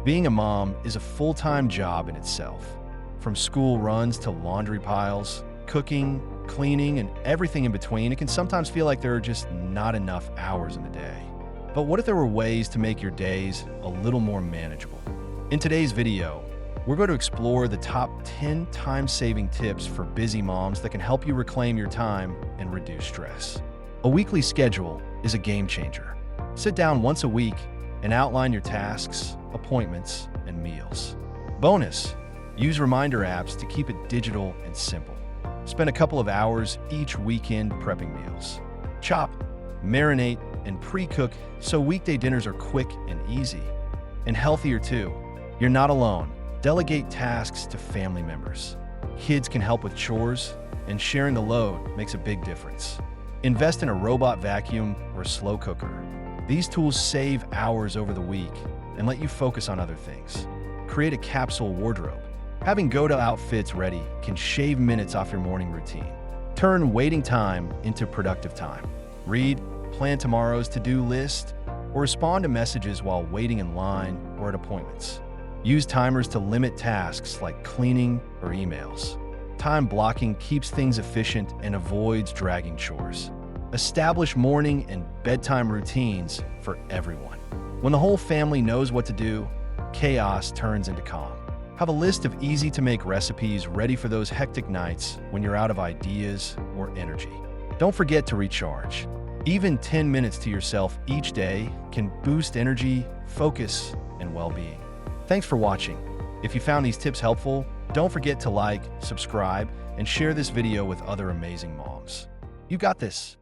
Being a mom is a full-time job in itself. From school runs to laundry piles, cooking, cleaning, and everything in between, it can sometimes feel like there are just not enough hours in the day. But what if there were ways to make your days a little more manageable? In today's video, we're going to explore the top 10 time-saving tips for busy moms that can help you reclaim your time and reduce stress. A weekly schedule is a game changer. Sit down once a week and outline your tasks, appointments, and meals. Bonus, use reminder apps to keep it digital and simple. Spend a couple of hours each weekend prepping meals. Chop, marinate, and pre-cook so weekday dinners are quick and easy. And healthier too. You're not alone. Delegate tasks to family members. Kids can help with chores, and sharing the load makes a big difference. Invest in a robot vacuum or a slow cooker. These tools save hours over the week and let you focus on other things. Create a capsule wardrobe. Having go-to outfits ready can shave minutes off your morning routine. Turn waiting time into productive time. Read, plan tomorrow's to-do list, or respond to messages while waiting in line or at appointments. Use timers to limit tasks like cleaning or emails. Time blocking keeps things efficient and avoids dragging chores. Establish morning and bedtime routines for everyone. When the whole family knows what to do, chaos turns into calm. Have a list of easy-to-make recipes ready for those hectic nights when you're out of ideas or energy. Don't forget to recharge. Even 10 minutes to yourself each day can boost energy, focus, and well-being. Thanks for watching. If you found these tips helpful, don't forget to like, subscribe, and share this video with other amazing moms. You got this.